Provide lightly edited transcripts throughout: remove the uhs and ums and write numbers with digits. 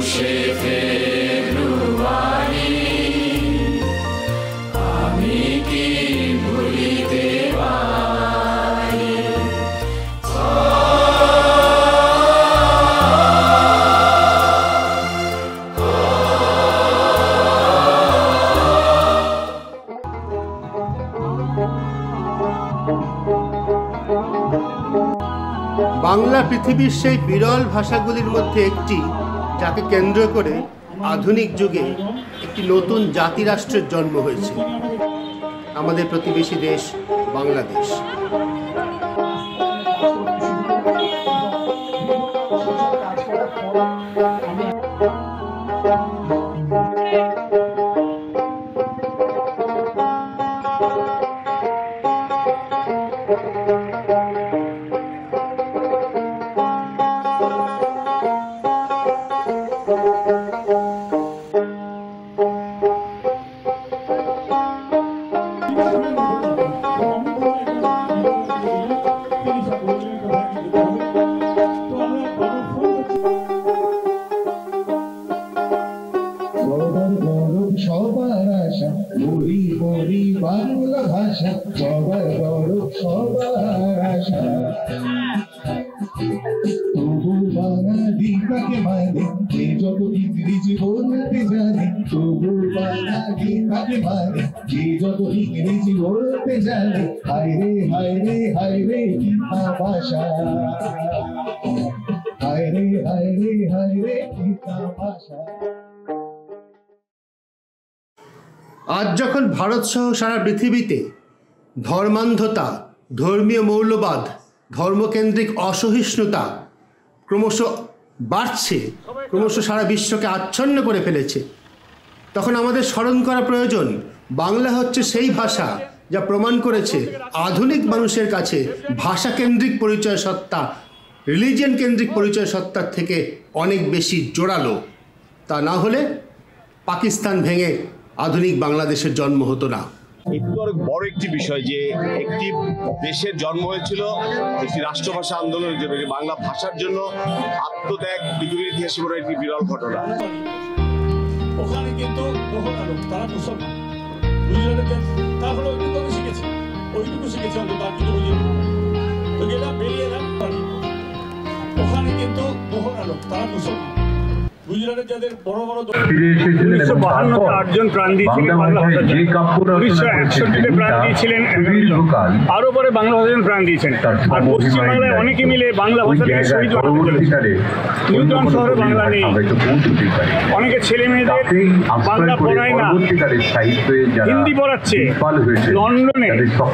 21শে ফেব্রুয়ারি আমি কি ভুলিতে পারি। বাংলা পৃথিবীর সেই বিরল ভাষাগুলির মধ্যে একটি, যাকে কেন্দ্র করে আধুনিক যুগে একটি নতুন জাতিরাষ্ট্রের জন্ম হয়েছে, আমাদের প্রতিবেশী দেশ বাংলাদেশ। সবার আশা বলি বলি বাংলা ভাষা, সবার বড় সবার আশা। তবু বাঙালি কাকে মানে, যে যত ইংরেজি বলতে জানে। তবু বাঙালি কাকে মানে, যে যত ইংরেজি বলতে জানে। হায় রে হায় রে হায় রে কি ভাষা, হায় রে হায় রে হায় রে কি ভাষা। আজ যখন ভারত সহ সারা পৃথিবীতে ধর্মান্ধতা, ধর্মীয় মৌলবাদ, ধর্মকেন্দ্রিক অসহিষ্ণুতা ক্রমশ বাড়ছে, ক্রমশ সারা বিশ্বকে আচ্ছন্ন করে ফেলেছে, তখন আমাদের স্মরণ করা প্রয়োজন বাংলা হচ্ছে সেই ভাষা যা প্রমাণ করেছে আধুনিক মানুষের কাছে ভাষা কেন্দ্রিক পরিচয় সত্তা রিলিজিয়ন কেন্দ্রিক পরিচয় সত্তার থেকে অনেক বেশি জোরালো। তা না হলে পাকিস্তান ভেঙে আধুনিক বাংলাদেশের জন্ম হতো না। এটি অনেক বড় একটি বিষয় যে একটি দেশের জন্ম হয়েছিল একটি রাষ্ট্রভাষা আন্দোলনের জন্য, বাংলা ভাষার জন্য আত্মত্যাগ পৃথিবীর ইতিহাসে বড় একটি বিরল ঘটনা। ওখানে কিন্তু বহু লোক তারা মুসলমান, গুজরাটের তারা হলো ওইটুকু আমি শিখেছি, ওইটুকু শিখেছি অন্তত আর কিছু বুঝি তো গেলাম, বেরিয়ে এলাম। ওখানে কিন্তু বহু লোক তারা মুসলমান, গুজরাটের যাদের বড় বড় 1952 আটজন প্রাণ দিয়েছিলেন বাংলা ভাষার জন্য, 1961 প্রাণ দিয়েছিলেন, আরো পরে বাংলা ভাষার জন্য প্রাণ দিয়েছেন। আর পশ্চিমবাংলায় অনেকে মিলে বাংলা ভাষা নিয়ে শহীদ বানাতে চলেছে। নিউটাউন শহরে বাংলা নেই, অনেকে ছেলে মেয়েদের বাংলা পড়ায় না, হিন্দি পড়াচ্ছে। লন্ডনে,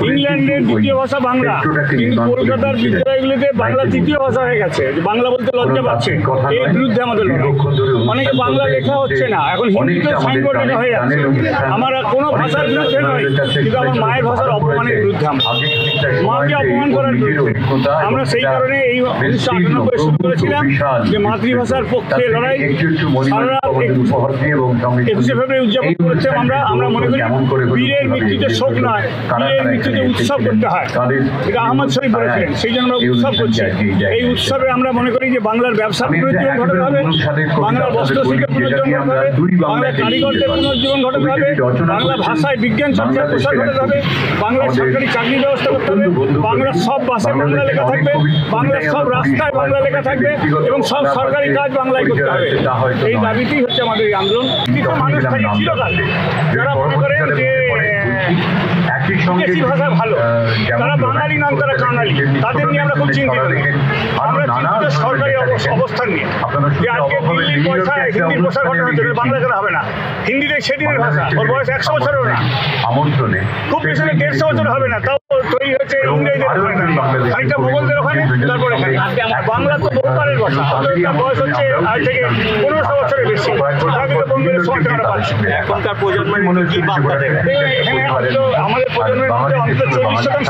ইংল্যান্ডের দ্বিতীয় ভাষা বাংলা, কিন্তু কলকাতার বিদ্যালয়গুলিতে বাংলা তৃতীয় ভাষা হয়ে গেছে, বাংলা বলতে লজ্জা পাচ্ছে। এর বিরুদ্ধে আমাদের লড়াই। অনেকে বাংলা লেখা হচ্ছে না, এখন হিন্দিতে সাইনবোর্ড লেখা হয়ে যাচ্ছে। আমার কোনো ভাষার বিরুদ্ধে নয়, কিন্তু আমার মায়ের ভাষার অপমানের বিরুদ্ধে, মাকে অপমান করার বিরুদ্ধে। আমরা সেই কারণে এই 1998 শুরু করেছিলাম যে মাতৃভাষার পক্ষে লড়াই। সারা 21শে ফেব্রুয়ারি উদযাপন করেছিলাম আমরা মনে করি বীরের মৃত্যুতে শোক নয়, বীরের মৃত্যুতে উৎসব করতে হয়, এটা আহমদ শরীফ বলেছিলেন। সেই জন্য আমরা উৎসব করছি। এই উৎসবে আমরা মনে করি যে বাংলার ব্যবসা পুনরুজ্জীবন ঘটাতে হবে, বাংলার বস্ত্রশিল্পের পুনরুজ্জীবন ঘটাতে হবে, বাংলার কারিগরদের পুনরুজ্জীবন ঘটাতে হবে, বাংলা ভাষায় বিজ্ঞান চর্চার প্রসার ঘটাতে হবে, বাংলার সরকারি চাকরির ব্যবস্থা করতে হবে, বাংলার সব বাসে বাংলা লেখা থাকবে, বাংলার সব রাস্তায় বাংলা লেখা থাকবে এবং সব সরকারি কাজ বাংলায় করতে হবে। এই দাবিতেই হচ্ছে আমাদের এই আন্দোলন। কিছু মানুষ থাকে চিরকাল যারা মনে করেন যে বিদেশি ভাষা ভালো, তারা বাঙালি নাম, তারা কাঙালি, তাদের নিয়ে আমরা খুব চিন্তিত। আমরা চিন্তিত সরকারি অবস্থান নিয়ে, যে আজকে দিল্লির পয়সায় হিন্দির প্রসার ঘটানো হচ্ছে, বাংলা কেন হবে না? হিন্দিতে সেদিনের ভাষা, ওর বয়স 100 বছরেও না, খুব পেছনে 150 বছর হবে না, তাও তৈরি হচ্ছে ইংরেজদের ওখানে, খানিকটা মোগলদের ওখানে, তারপরে বাংলা তো বহুকালের ভাষা, তার বয়স হচ্ছে আজ থেকে 1500 বছরের বেশি। এখনকার প্রজন্মের মনে কি বার্তা দেবে? এখানে আমাদের প্রজন্মের মধ্যে অন্তত 40%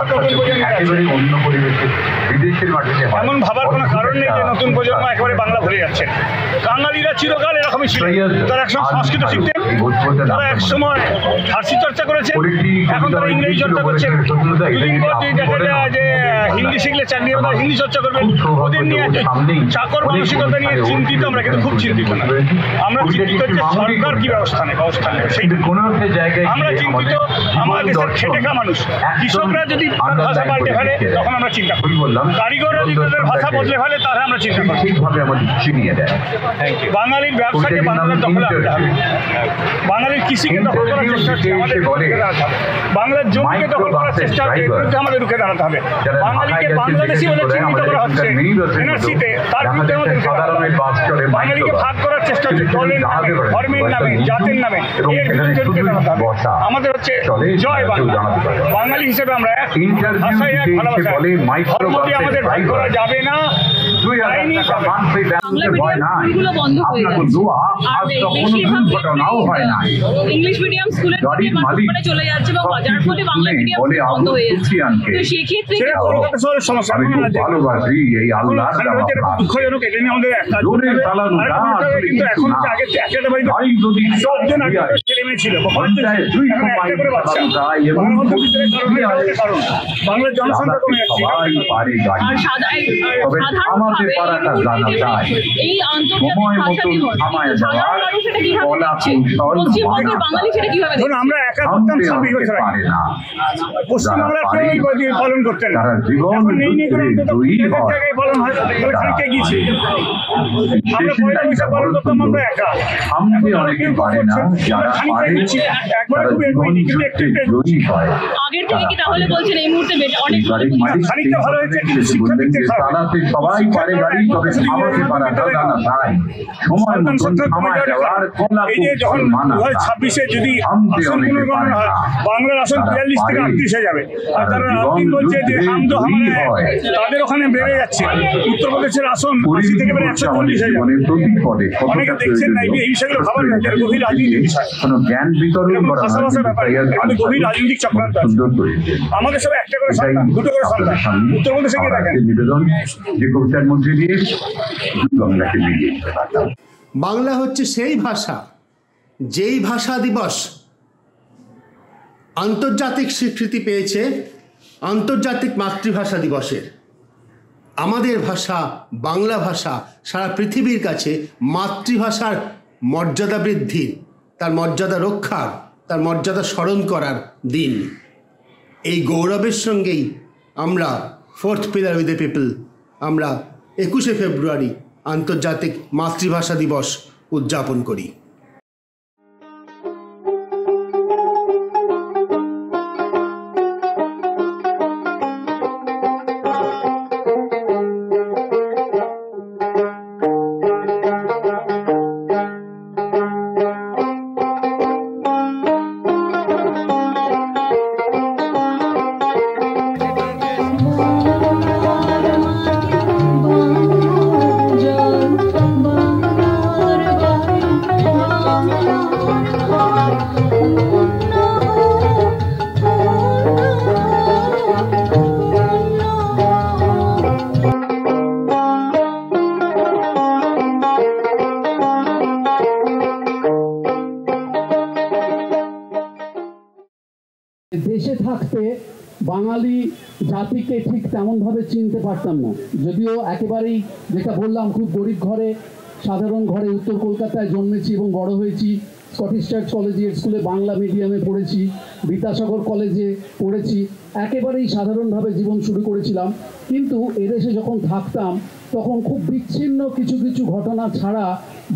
এমন ভাবার কোনো কারণ নেই যে নতুন প্রজন্ম একেবারে বাংলা ভুলে যাচ্ছে। বাঙালিরা চিরকাল এরকমই ছিল, তারা একসময় সংস্কৃত শিখতেন, তারা এক সময় ফার্সি চর্চা করেছে, এখন তারা ইংরেজি চর্চা করছে। দুদিন পর যদি দেখা যায় যে হিন্দি শিখলে চাকরি হবে, হিন্দি চর্চা করবেন। ওদের নিয়ে চাকর মানসিকতা নিয়ে চিন্তিত আমরা, কিন্তু খুব চিন্তিত না। আমরা চিন্তিত যে সরকার কি ব্যবস্থা নেবে আমরা চিন্তিত। আমাদের দেশের খেটে খাওয়া মানুষ, কৃষকরা যদি ভাষা পাল্টে ফেলে তখন আমরা চিন্তা করি, কারিগররা যদি তাদের ভাষা বদলে ফেলে তাহলে আমরা চিন্তা করি। বাঙালির ব্যবসাকে বাংলার দখলে আনতে হবে, বাঙালির কৃষিকে দখল করার চেষ্টা হচ্ছে আমাদের রুখে দাঁড়াতে হবে, বাংলার জমিকে দখল করার চেষ্টা হচ্ছে বিরুদ্ধে আমাদের রুখে দাঁড়াতে হবে। বাঙালিকে বাংলাদেশি বলে চিহ্নিত করা হচ্ছে এনআরসিতে, তার বিরুদ্ধে আমাদের রুখে দাঁড়াতে হবে। বাঙালিকে ভাগ করার চেষ্টা হচ্ছে দলের নামে, ধর্মের নামে, জাতের নামে, এর বিরুদ্ধে রুখে দাঁড়াতে হবে। আমাদের হচ্ছে জয় বাংলা। বাঙালি হিসেবে আমরা এক, ভাষায় এক, ভালোবাসা এক। ধর্ম দিয়ে আমাদের ভাগ করা যাবে না। ইংলিশ মিডিয়াম স্কুলে চলে যাচ্ছে এবং যার ফলে বাংলা মিডিয়াম বন্ধ হয়ে যাচ্ছে। তো সেক্ষেত্রে দুঃখজনক, এটা নিয়ে আমাদের কিন্তু এখন আগে একটা বাড়িতে 10 জন ছেলে মেয়ে ছিল, একটা করে বাচ্চা। বাংলার জনসংখ্যা কমে যাচ্ছে। এই আন্তর্জাতিক পশ্চিমবঙ্গের বাঙালি সেটা কিভাবে ধরুন আমরা একা করতাম 26 বছর আগে, পশ্চিমবাংলার কেউ পালন করতেন না। এখন নেই নেই করে জায়গায় পালন হয়, খানিকটা গিয়েছি। আমরা পয়লা বৈশাখ পালন করতাম আমরা একা, একবার খুব আগের থেকে কি তাহলে বলছেন এই মুহূর্তে অনেক খানিকটা ভালো হয়েছে, কিন্তু শিক্ষা দিতে সবাই পারে গাড়ি, তবে আমাকে পারাটা জানা যায় সময় এই যে যখন 2026-এ যদি পুনর্গণনা হয়, বাংলার আসন 42 থেকে 38 হয়ে যাবে। আর তারা রাউটিং বলছে যে হাম তো হামারা, তাদের ওখানে বেড়ে যাচ্ছে। উত্তরপ্রদেশের আসন 80 থেকে বেড়ে 140 হয়ে যাবে। অনেকে দেখছেন না, এই বিষয়গুলো ভাবার না, এটা গভীর রাজনীতির বিষয়, জ্ঞান বিতরণ করা ভাষা ভাষা ব্যাপার, এখানে গভীর রাজনৈতিক চক্রান্ত আছে। আমাদের সব একটা করে সন্তান, দুটো করে সন্তান। উত্তরপ্রদেশে গিয়ে দেখেন নিবেদন যে কবিতার মধ্যে দিয়ে বাংলাকে মিলিয়ে দিতে পারতাম। বাংলা হচ্ছে সেই ভাষা, যেই ভাষা দিবস আন্তর্জাতিক স্বীকৃতি পেয়েছে আন্তর্জাতিক মাতৃভাষা দিবসের। আমাদের ভাষা বাংলা ভাষা সারা পৃথিবীর কাছে মাতৃভাষার মর্যাদা বৃদ্ধির, তার মর্যাদা রক্ষার, তার মর্যাদা স্মরণ করার দিন। এই গৌরবের সঙ্গেই আমরা 4th Pillar with the people আমরা 21শে ফেব্রুয়ারি আন্তর্জাতিক মাতৃভাষা দিবস উদযাপন করি। দেশে থাকতে বাঙালি জাতিকে ঠিক তেমনভাবে চিনতে পারতাম না, যদিও একেবারেই যেটা বললাম খুব গরিব ঘরে, সাধারণ ঘরে উত্তর কলকাতায় জন্মেছি এবং বড় হয়েছি। স্কটিশ চার্চ কলেজিয়েট স্কুলে বাংলা মিডিয়ামে পড়েছি, বিদ্যাসাগর কলেজে পড়েছি, একেবারেই সাধারণভাবে জীবন শুরু করেছিলাম। কিন্তু এদেশে যখন থাকতাম তখন খুব বিচ্ছিন্ন কিছু কিছু ঘটনা ছাড়া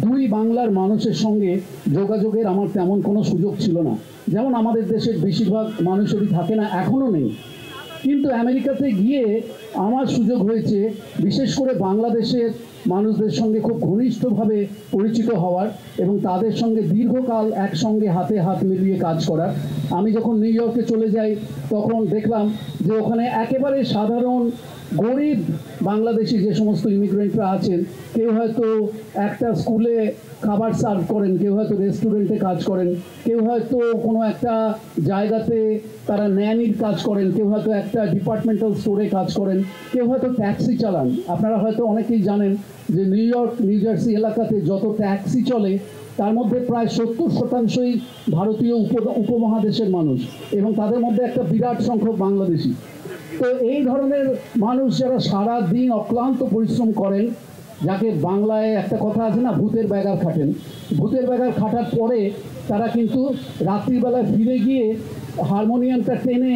দুই বাংলার মানুষের সঙ্গে যোগাযোগের আমার তেমন কোনো সুযোগ ছিল না। যেমন আমাদের দেশের বেশিরভাগ মানুষেরই থাকে না, এখনও নেই। কিন্তু আমেরিকাতে গিয়ে আমার সুযোগ হয়েছে বিশেষ করে বাংলাদেশের মানুষদের সঙ্গে খুব ঘনিষ্ঠভাবে পরিচিত হওয়ার এবং তাদের সঙ্গে দীর্ঘকাল একসঙ্গে হাতে হাত মিলিয়ে কাজ করার। আমি যখন নিউ ইয়র্কে চলে যাই তখন দেখলাম যে ওখানে একেবারে সাধারণ গরিব বাংলাদেশি যে সমস্ত ইমিগ্রেন্টরা আছেন, কেউ হয়তো একটা স্কুলে খাবার সার্ভ করেন, কেউ হয়তো রেস্টুরেন্টে কাজ করেন, কেউ হয়তো কোনো একটা জায়গাতে তারা ন্যানির কাজ করেন, কেউ হয়তো একটা ডিপার্টমেন্টাল স্টোরে কাজ করেন, কেউ হয়তো ট্যাক্সি চালান। আপনারা হয়তো অনেকেই জানেন যে নিউ ইয়র্ক, নিউ জার্সি এলাকাতে যত ট্যাক্সি চলে তার মধ্যে প্রায় 70% ভারতীয় উপমহাদেশের মানুষ, এবং তাদের মধ্যে একটা বিরাট সংখ্যক বাংলাদেশি। তো এই ধরনের মানুষ যারা সারা দিন অক্লান্ত পরিশ্রম করেন, যাকে বাংলায় একটা কথা আছে না, ভূতের ব্যাগার খাটেন, ভূতের ব্যাগার খাটার পরে তারা কিন্তু রাত্রিবেলায় ফিরে গিয়ে হারমোনিয়ামটা টেনে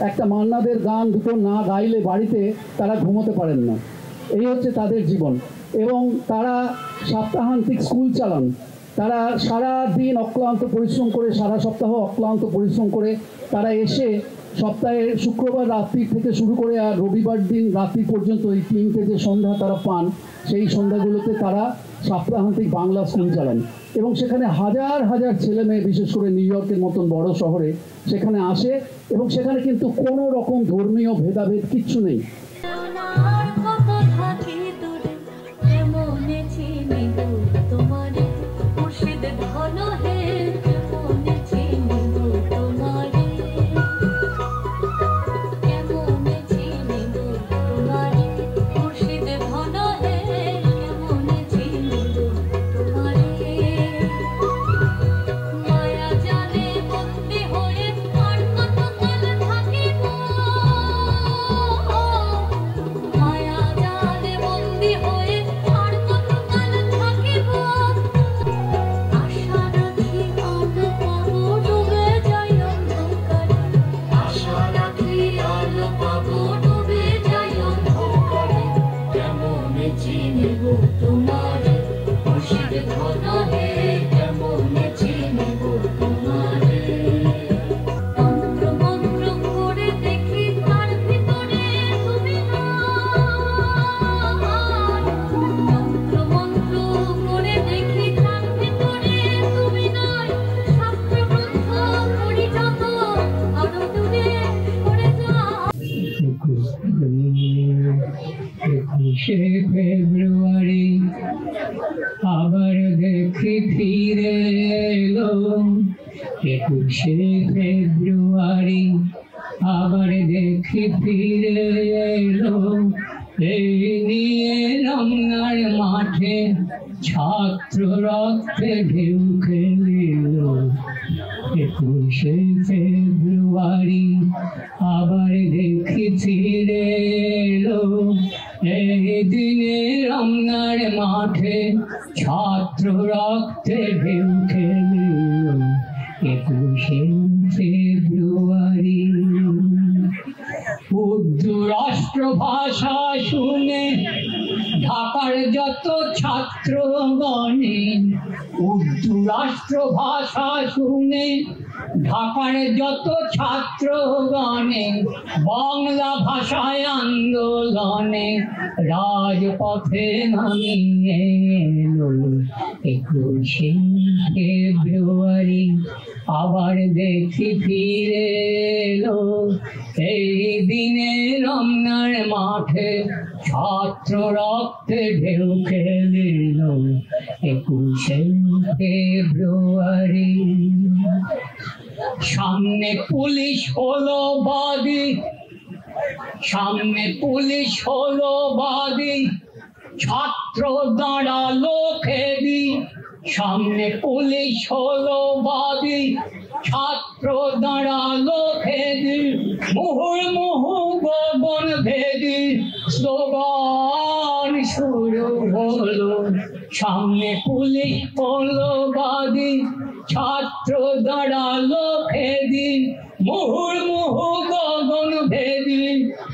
একটা মান্নাদের গান দুটো না গাইলে বাড়িতে তারা ঘুমোতে পারেন না। এই হচ্ছে তাদের জীবন। এবং তারা সপ্তাহান্তিক স্কুল চালান। তারা সারা দিন অক্লান্ত পরিশ্রম করে, সারা সপ্তাহ অক্লান্ত পরিশ্রম করে তারা এসে সপ্তাহের শুক্রবার রাত্রি থেকে শুরু করে আর রবিবার দিন রাত্রি পর্যন্ত এই 3টে যে সন্ধ্যা তারা পান, সেই সন্ধ্যাগুলোতে তারা সপ্তাহান্তিক বাংলা স্কুল চালান। এবং সেখানে হাজার হাজার ছেলে মেয়ে, বিশেষ করে নিউ ইয়র্কের মতন বড় শহরে সেখানে আসে, এবং সেখানে কিন্তু কোনো রকম ধর্মীয় ভেদাভেদ কিচ্ছু নেই। ফেব্রুয়ারি আবার দেখি ফিরে এলো, 21 ফেব্রুয়ারি আবার দেখি ফিরে এলো। এই নিয়ে রমনার মাঠে ছাত্র রক্তে ঢেউ খেলিল। 21 ফেব্রুয়ারি আবার দেখি ফিরে এলো। এই দিনে রমনার মাঠে ছাত্র রক্তে ঢেউ খেলিল। 21 ফেব্রুয়ারি উর্দু রাষ্ট্র ভাষা শুনে ঢাকার যত ছাত্রগণে, উর্দু রাষ্ট্র ভাষা শুনে ঢাকার যত ছাত্রগণে বাংলা ভাষায় আন্দোলনে রাজপথে নামিয়ে এলো। 21 ফেব্রুয়ারি আবার দেখি ফিরে এলো। এই দিনে রমনার মাঠে ছাত্র রক্তে ঢেউ খেলিল। 21 ফেব্রুয়ারি সামনে পুলিশ হলো বাদী, সামনে পুলিশ হলো বাদী, ছাত্র দাঁড়ালো খেদি। সামনে পুলিশ হলো বাদী, ছাত্র দাঁড়ালো খেদি। মুহুর্মুহু গগন ভেদি স্লোগান শুরু হলো। সামনে পুলিশ হলো বাদী, ছাত্র দাঁড়ালো খেদি। মুহুর্মুহু গগন ভেদি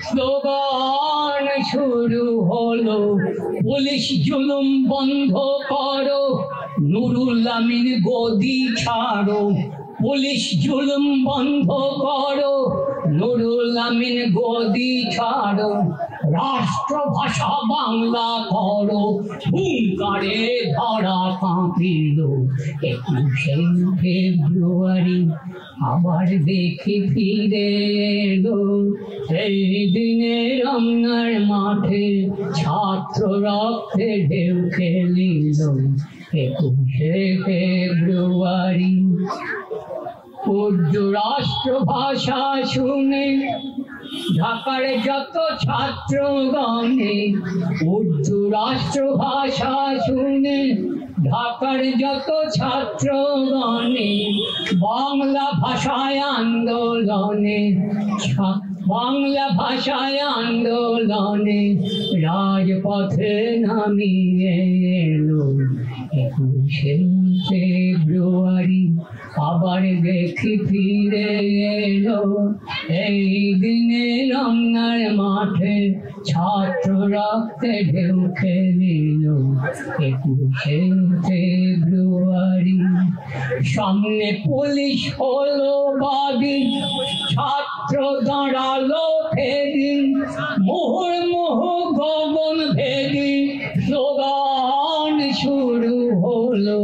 স্লোগান শুরু হলো। পুলিশ জুলুম বন্ধ করো, নুরুল আমিন গদি ছাড়ো। পুলিশ জুলুম বন্ধ করো, নুরুল আমিন গদি ছাড়ো। রাষ্ট্রভাষা বাংলা করো, হুঙ্কারে ধরা কাঁপিল। 21 ফেব্রুয়ারি আবার দেখি ফিরে এলো। সেই দিনে রমনার মাঠে ছাত্র রক্তে ঢেউ খেলিল। 21 ফেব্রুয়ারি উর্দু রাষ্ট্রভাষা শুনে ঢাকার যত ছাত্রগণে উর্দু রাষ্ট্রভাষা শুনে, ঢাকার যত ছাত্রগণে বাংলা ভাষায় আন্দোলনে, বাংলা ভাষায় আন্দোলনে রাজপথে নামিয়ে এলো। 21শে ফেব্রুয়ারি আবার দেখি ফিরে এলো। এই দিনে রমনার মাঠে ছাত্র রক্তে ঢেউ খেলিল। 21শে ফেব্রুয়ারি সামনে পুলিশ হলো বাদী, ছাত্র দাঁড়ালো ফেরি, মুহুর্মুহু গগন ভেদি স্লোগান শুরু হলো।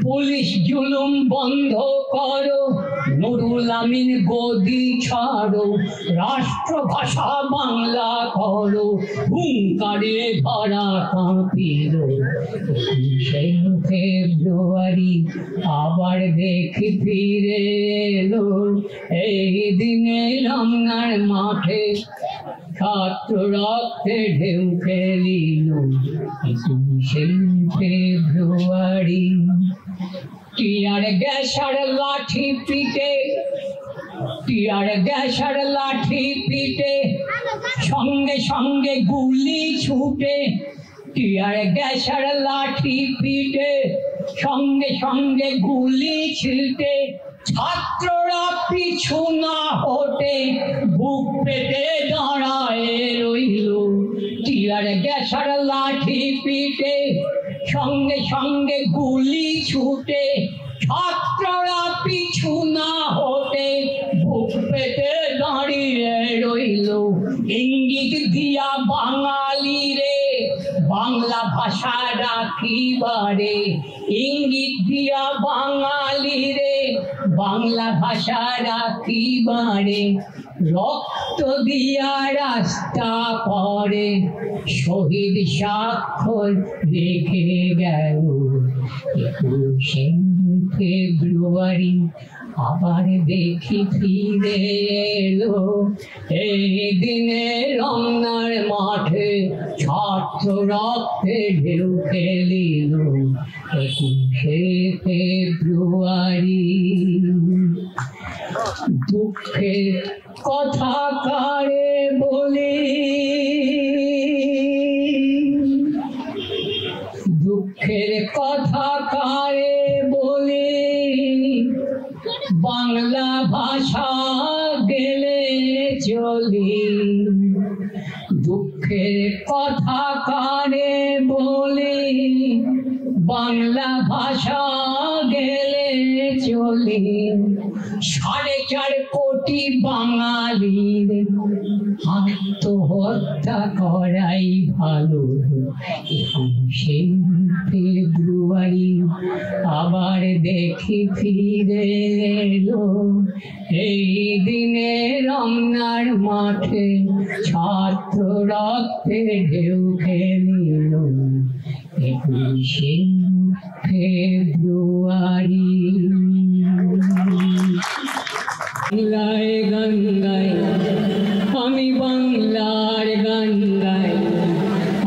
পুলিশ জুলুম বন্ধ করো, নুরুল আমিন গদি ছাড়ো, রাষ্ট্রভাষা বাংলা করো, হুঙ্কারে ভরা কাঁপিল। 21শে ফেব্রুয়ারি আবার দেখি ফিরে এলো। এই দিনে রমনার মাঠে ছাত্র রক্তে ঢেউ খেলিল। 21শে ফেব্রুয়ারি টিয়ার গ্যাসার লাঠি পিটে, টিয়ার গ্যাসার লাঠি পিটে, সঙ্গে সঙ্গে গুলি ছুটে, টিয়ার গ্যাসার লাঠি পিটে, সঙ্গে সঙ্গে গুলি ছিটে, ছাত্ররা পিছু না হটে বুক পেতে দাঁড়ায় রইল। টিয়ার গ্যাসার লাঠি পিটে, সঙ্গে সঙ্গে গুলি ছুটে, ছাত্ররা পিছু না হটে বুক পেতে দাঁড়িয়ে রইল। ইঙ্গিত দিয়া বাঙালি রে বাংলা ভাষা রাখিবারে, ইঙ্গিত দিয়া বাঙালি রে বাংলা ভাষা রাখিবারে, রক্ত দিয়া রাস্তা পরে শহীদ স্বাক্ষর রেখে গেল। 21শে ফেব্রুয়ারি আবার দেখি ফিরে এলো। এই দিনে রমনার মাঠে ছাত্র রক্তে ঢেউ খেলিল। 21শে ফেব্রুয়ারি দুঃখের কথা কারে বলি, দুঃখের কথা কারে বলি, বাংলা ভাষা গেলে চলি। দুঃখের কথা কারে বলি, বাংলা ভাষা গেলে চলি। 4.5 কোটি বাঙালির আত্মহত্যা করাই ভালো। 21শে ফেব্রুয়ারি আবার দেখি ফিরে এলো। এই দিনে রমনার মাঠে ছাত্র রক্তে ঢেউ খেলিল। 21শে ফেব্রুয়ারি বাংলায় গান গাই, আমি বাংলার গান গাই,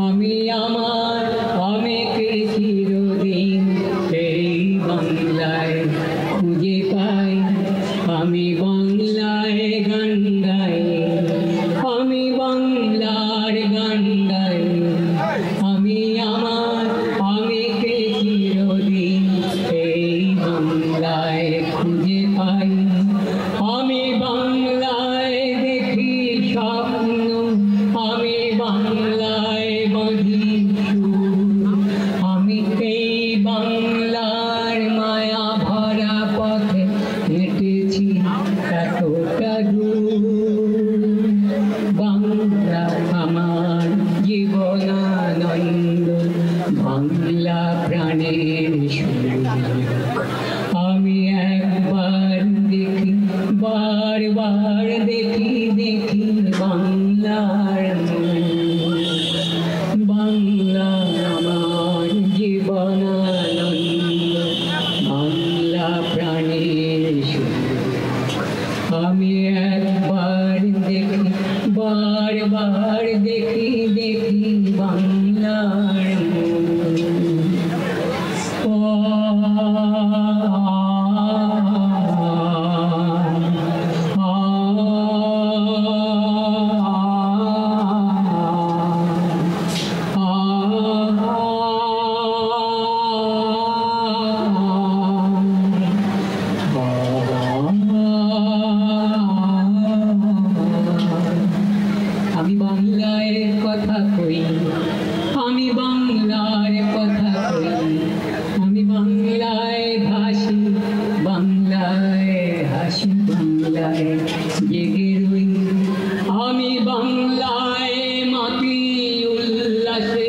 আমি আমার আমেকে চিরদিন এই বাংলায় খুঁজে পাই। আমি বাংলায় গান গাই, আমি বাংলার গান গাই, আমি আমার আমেকে চিরদিন এই বাংলায় খুঁজে পাই। আমি বাংলায় দেখি স্বপ্ন, আমি বাংলায় বাঁধি সুর, আমি এই বাংলার মায়া ভরা পথে হেঁটেছি এতটা দূর। বাংলা আমার জীবনানন্দ, বাংলা প্রাণের সুর। আমি একবার দেখি, বারবার দেখি, দেখি বাংলার বাংলা আমার জীবনানন্দ, বাংলা প্রাণের সুর। আমি একবার দেখি, আমি বাংলায় ভাসি, বাংলায় হাসি, বাংলায় জেগে রই। আমি বাংলায় মাতি উল্লাসে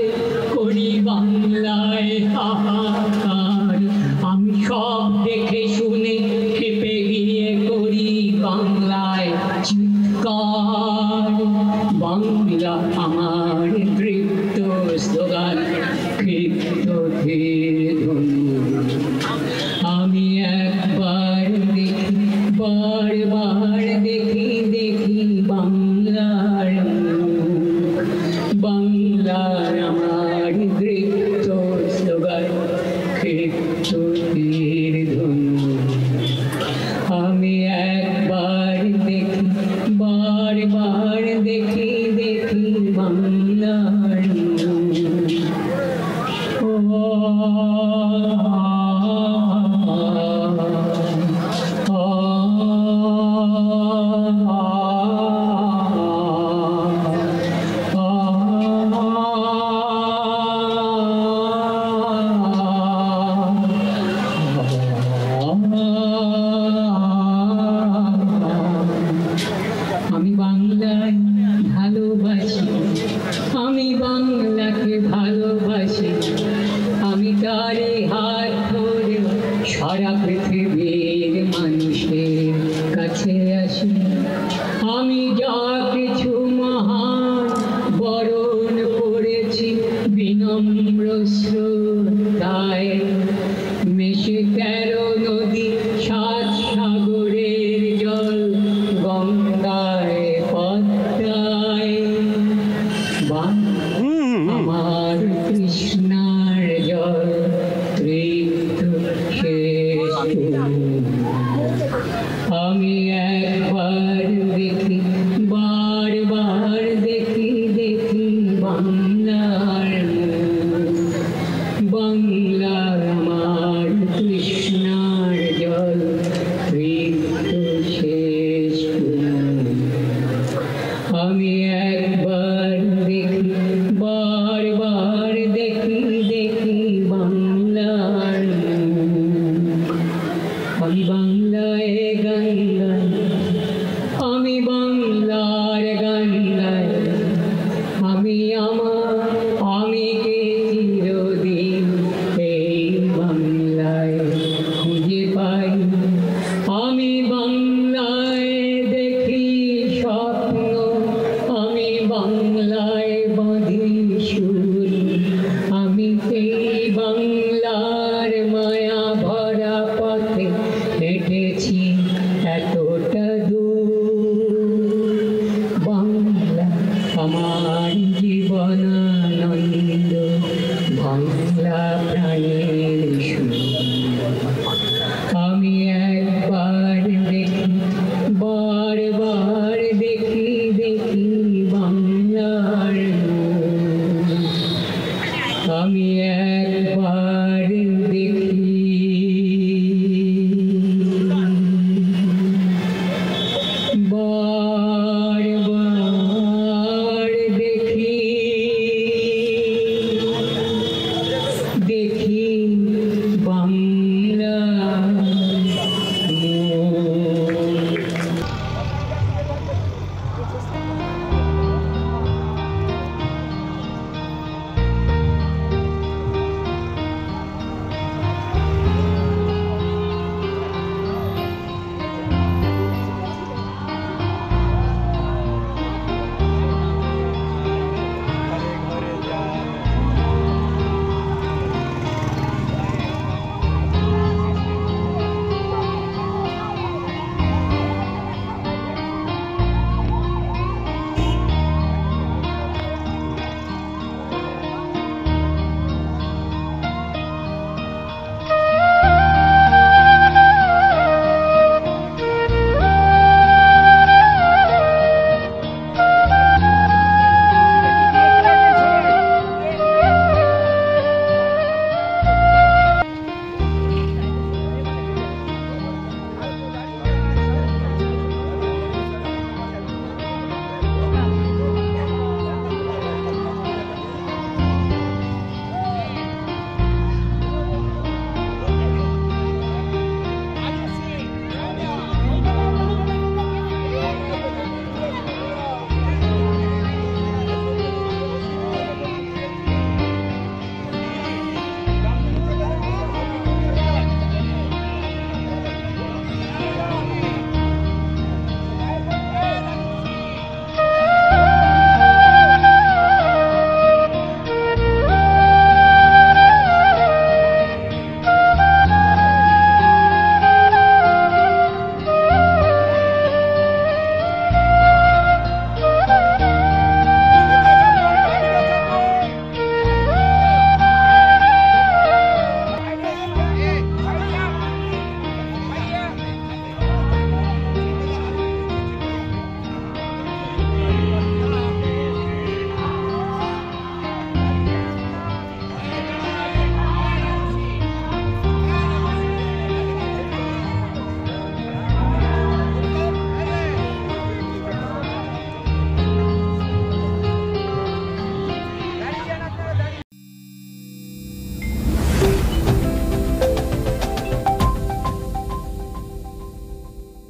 করি, বাংলায় হাহাকার। আমি সব দেখে শুনে খেপে গিয়ে করি বাংলায় চিৎকার। বাংলা আমার তৃপ্ত স্লোগান, ক্ষিপ্ত ধীর ধনু। আমি একবার দেখি, বারবার দেখি, দেখি বাংলার মুখ। বাংলার আমার তৃপ্ত স্লোগান, ক্ষিপ্ত ধীর ধনু। আমি একবার দেখি, বারবার দেখি, দেখি বাংলার মুখ। আমি বাংলায় ভালোবাসি, আমি বাংলাকে ভালোবাসি। আমি তারে হাত ধরে সারা পৃথিবীর মানুষের কাছে আসি। আমি যা কিছু মহান বরণ করেছি বিনম্র শ্রদ্ধায়। মেশে 13 নদী, 7 সাগরের জল, গঙ্গায় পদ্মায়। আমার কৃষ্ণার জল তৃপ্ত শেষ। আমি একবার দেখি, বারবার দেখি, দেখি বাংলার মুখ। বাংলার আমার কৃষ্ণ